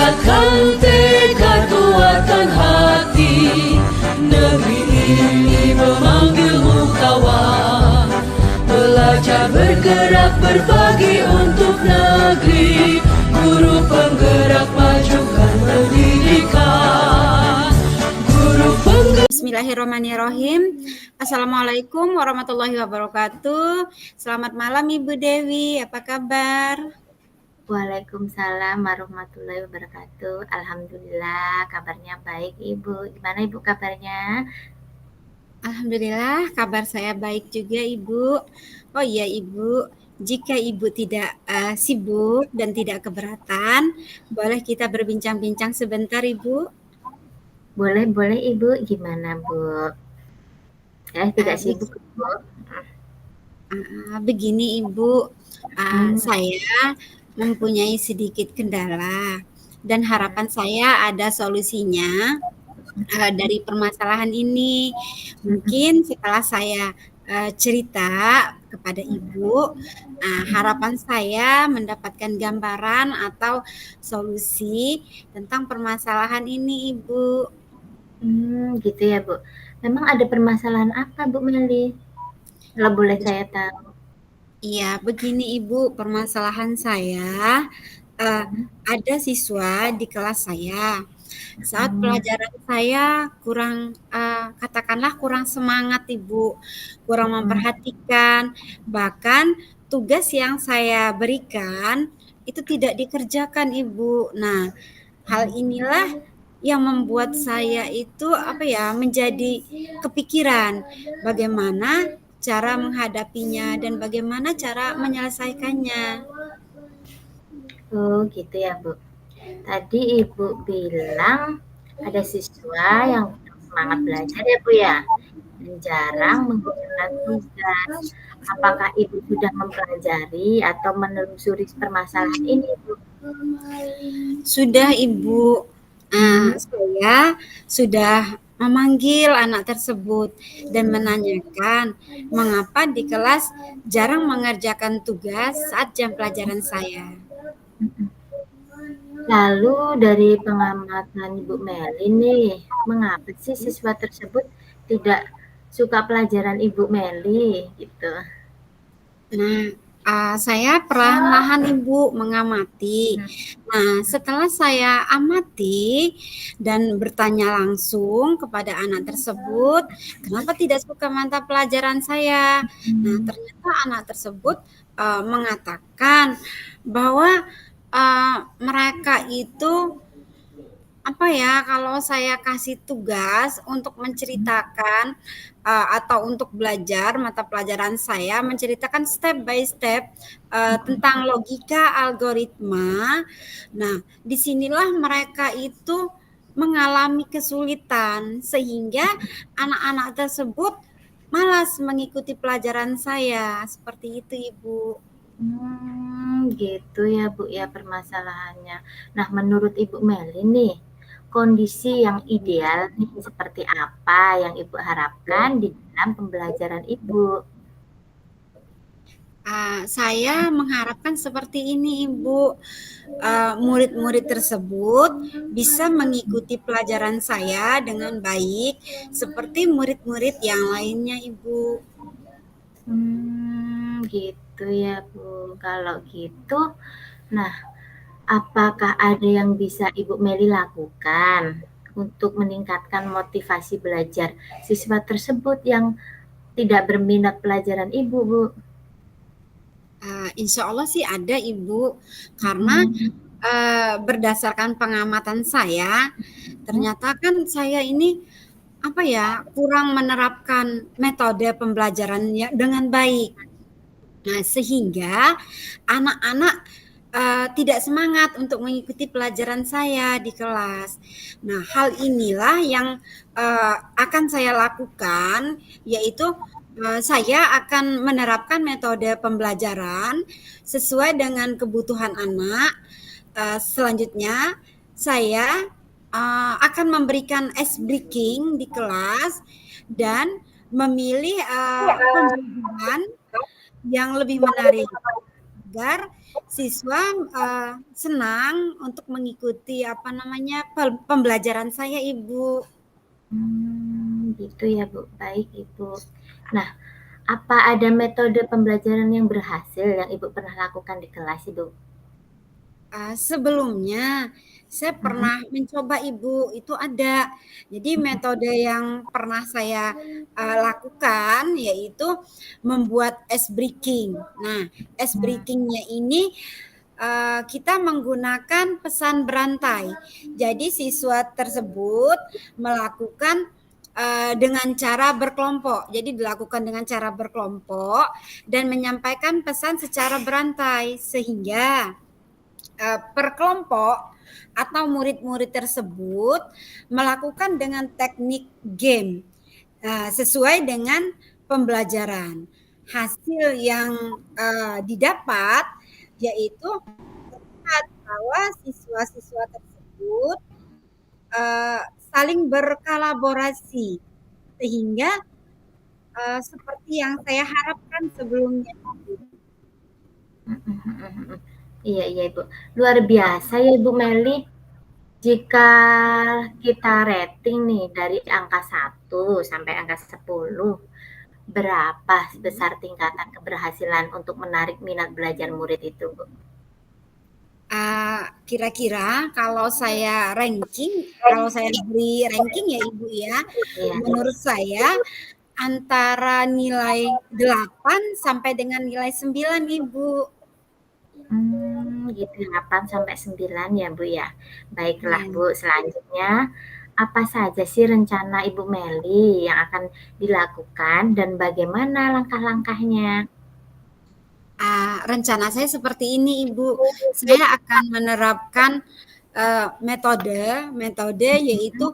kuatkan tekad, kuatkan hati. Negeri ini memanggilmu kawan. Belajar bergerak berbagi untuk negeri. Guru penggerak majukan pendidikan. Guru penggerak. Bismillahirrahmanirrahim. Assalamualaikum warahmatullahi wabarakatuh. Selamat malam Ibu Dewi, apa kabar? Waalaikumsalam warahmatullahi wabarakatuh. Alhamdulillah, kabarnya baik Ibu. Gimana Ibu kabarnya? Alhamdulillah, kabar saya baik juga Ibu. Oh iya Ibu, jika Ibu tidak sibuk dan tidak keberatan, boleh kita berbincang-bincang sebentar Ibu? Boleh Ibu. Gimana Bu? Tidak sibuk Bu? Begini Ibu, saya mempunyai sedikit kendala dan harapan saya ada solusinya dari permasalahan ini. Mungkin setelah saya cerita kepada Ibu, harapan saya mendapatkan gambaran atau solusi tentang permasalahan ini Ibu. Gitu ya Bu. Memang ada permasalahan apa Bu Meli? Kalau boleh saya tahu. Iya, begini Ibu, permasalahan saya ada siswa di kelas saya. Saat pelajaran saya katakanlah kurang semangat Ibu, kurang memperhatikan, bahkan tugas yang saya berikan itu tidak dikerjakan Ibu. Nah, hal inilah yang membuat saya itu menjadi kepikiran bagaimana cara menghadapinya dan bagaimana cara menyelesaikannya. Oh gitu ya Bu. Tadi Ibu bilang ada siswa yang kurang semangat belajar ya Bu ya, dan jarang mengerjakan tugas. Apakah Ibu sudah mempelajari atau menelusuri permasalahan ini Bu? Sudah Ibu, saya sudah memanggil anak tersebut dan menanyakan mengapa di kelas jarang mengerjakan tugas saat jam pelajaran saya. Lalu dari pengamatan Ibu Meli nih, mengapa sih siswa tersebut tidak suka pelajaran Ibu Meli gitu? Nah, saya perlahan-lahan Ibu mengamati. Nah, setelah saya amati dan bertanya langsung kepada anak tersebut, kenapa tidak suka mata pelajaran saya? Nah, ternyata anak tersebut mengatakan bahwa mereka itu kalau saya kasih tugas untuk menceritakan atau untuk belajar mata pelajaran saya, menceritakan step by step tentang logika algoritma. Nah, disinilah mereka itu mengalami kesulitan sehingga anak-anak tersebut malas mengikuti pelajaran saya. Seperti itu, Ibu. Gitu ya Bu ya permasalahannya. Nah, menurut Ibu Meli nih, kondisi yang ideal nih seperti apa yang Ibu harapkan di dalam pembelajaran Ibu? Saya mengharapkan seperti ini Ibu, murid-murid tersebut bisa mengikuti pelajaran saya dengan baik seperti murid-murid yang lainnya Ibu. Gitu ya Bu. Kalau gitu, nah apakah ada yang bisa Ibu Meli lakukan untuk meningkatkan motivasi belajar siswa tersebut yang tidak berminat pelajaran Ibu, Bu? Insya Allah sih ada Ibu, karena berdasarkan pengamatan saya, ternyata kan saya ini kurang menerapkan metode pembelajarannya dengan baik. Nah, sehingga anak-anak tidak semangat untuk mengikuti pelajaran saya di kelas. Nah, hal inilah yang akan saya lakukan, yaitu saya akan menerapkan metode pembelajaran sesuai dengan kebutuhan anak. Selanjutnya, saya akan memberikan ice breaking di kelas dan memilih pembelajaran yang lebih menarik. agar siswa senang untuk mengikuti pembelajaran saya, Ibu. Gitu ya, Bu. Baik, Ibu. Nah, apa ada metode pembelajaran yang berhasil yang Ibu pernah lakukan di kelas, Ibu? Sebelumnya saya Mhm. pernah mencoba, Ibu, itu ada. Jadi metode yang pernah saya lakukan yaitu membuat ice breaking. Nah, ice breaking-nya ini kita menggunakan pesan berantai. Jadi siswa tersebut melakukan dengan cara berkelompok. Jadi dilakukan dengan cara berkelompok dan menyampaikan pesan secara berantai sehingga per kelompok atau murid-murid tersebut melakukan dengan teknik game sesuai dengan pembelajaran. Hasil yang didapat yaitu terlihat bahwa siswa-siswa tersebut saling berkolaborasi sehingga seperti yang saya harapkan sebelumnya. Iya, iya, Ibu. Luar biasa ya, Ibu Meli. Jika kita rating nih dari angka 1 sampai angka 10, berapa besar tingkatan keberhasilan untuk menarik minat belajar murid itu, Bu? Kira-kira kalau saya beri ranking ya Ibu ya, Iya. menurut saya antara nilai 8 sampai dengan nilai 9 Ibu. Gitu 8 sampai 9 ya, Bu, ya. Baiklah, Ya. Bu, selanjutnya apa saja sih rencana Ibu Meli yang akan dilakukan dan bagaimana langkah-langkahnya? Rencana saya seperti ini Ibu, saya akan menerapkan metode yaitu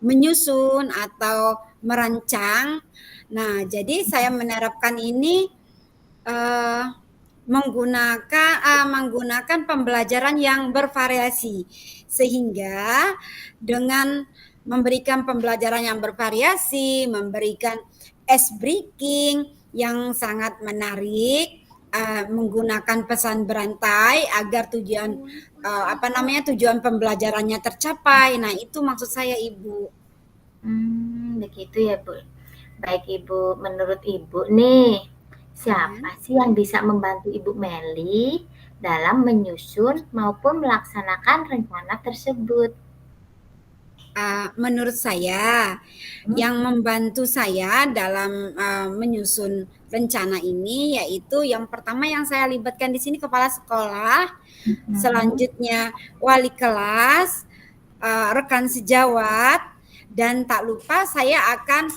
menyusun atau merancang. Nah, jadi saya menerapkan ini uh, menggunakan pembelajaran yang bervariasi sehingga dengan memberikan pembelajaran yang bervariasi, memberikan ice breaking yang sangat menarik, menggunakan pesan berantai agar tujuan pembelajarannya tercapai. Nah, itu maksud saya, Ibu. Begitu ya, Bu. Baik, Ibu, menurut Ibu nih, Ya. siapa sih yang bisa membantu Ibu Meli dalam menyusun maupun melaksanakan rencana tersebut? Menurut saya, yang membantu saya dalam menyusun rencana ini yaitu yang pertama yang saya libatkan di sini kepala sekolah, selanjutnya wali kelas, rekan sejawat, dan tak lupa saya akan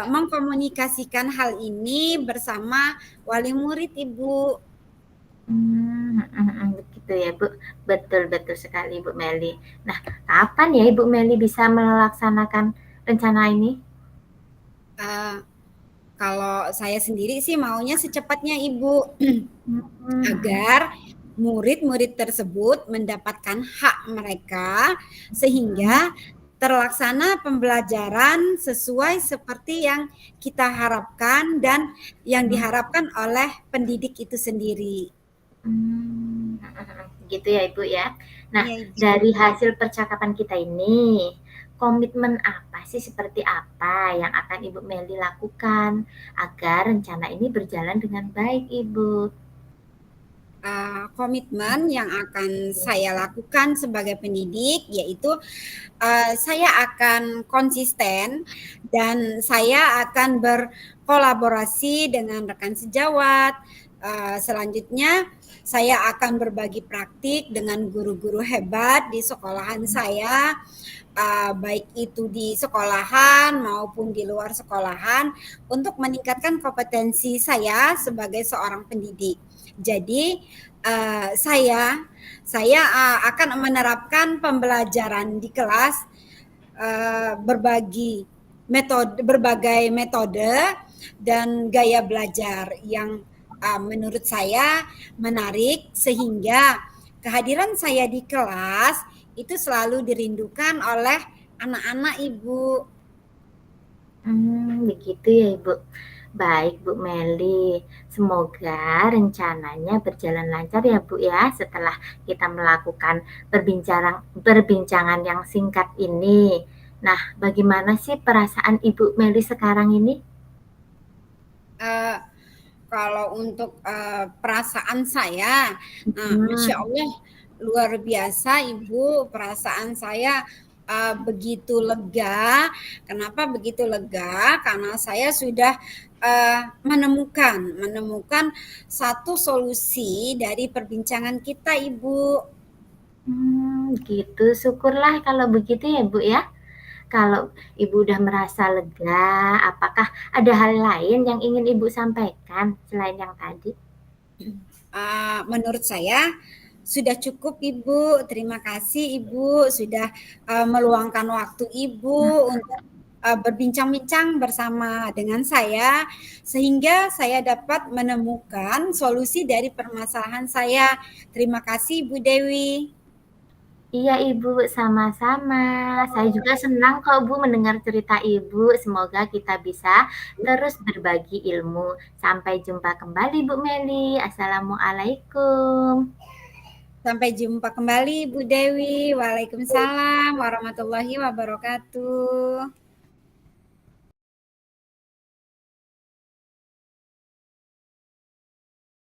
mengkomunikasikan hal ini bersama wali murid, Ibu. Begitu ya, Bu. Betul-betul sekali, Bu Meli. Nah, kapan ya Ibu Meli bisa melaksanakan rencana ini? Kalau saya sendiri sih maunya secepatnya, Ibu, Hmm. agar murid-murid tersebut mendapatkan hak mereka sehingga terlaksana pembelajaran sesuai seperti yang kita harapkan dan yang diharapkan oleh pendidik itu sendiri. Gitu ya, Ibu, ya. Nah, Iya, Ibu. dari hasil percakapan kita ini, komitmen apa sih, seperti apa yang akan Ibu Meli lakukan agar rencana ini berjalan dengan baik, Ibu? Komitmen yang akan saya lakukan sebagai pendidik yaitu saya akan konsisten dan saya akan berkolaborasi dengan rekan sejawat. Selanjutnya saya akan berbagi praktik dengan guru-guru hebat di sekolahan saya, baik itu di sekolahan maupun di luar sekolahan untuk meningkatkan kompetensi saya sebagai seorang pendidik. Jadi saya akan menerapkan pembelajaran di kelas berbagai metode dan gaya belajar yang menurut saya menarik sehingga kehadiran saya di kelas itu selalu dirindukan oleh anak-anak, Ibu. Begitu ya, Ibu. Baik Bu Meli, semoga rencananya berjalan lancar ya Bu ya setelah kita melakukan perbincangan yang singkat ini. Nah, bagaimana sih perasaan Ibu Meli sekarang ini? Eh, Kalau untuk perasaan saya, Masya Hmm, Allah luar biasa Ibu, perasaan saya begitu lega. Kenapa begitu lega? Karena saya sudah menemukan satu solusi dari perbincangan kita, Ibu. gitu. Syukurlah kalau begitu ya Bu ya. Kalau Ibu udah merasa lega, apakah ada hal lain yang ingin Ibu sampaikan selain yang tadi? Menurut saya sudah cukup Ibu. Terima kasih Ibu sudah meluangkan waktu Ibu untuk berbincang-bincang bersama dengan saya sehingga saya dapat menemukan solusi dari permasalahan saya. Terima kasih Ibu Dewi. Iya Ibu, sama-sama. Saya juga senang kok Bu mendengar cerita Ibu. Semoga kita bisa terus berbagi ilmu. Sampai jumpa kembali Bu Meli. Assalamualaikum. Sampai jumpa kembali Bu Dewi. Waalaikumsalam warahmatullahi wabarakatuh.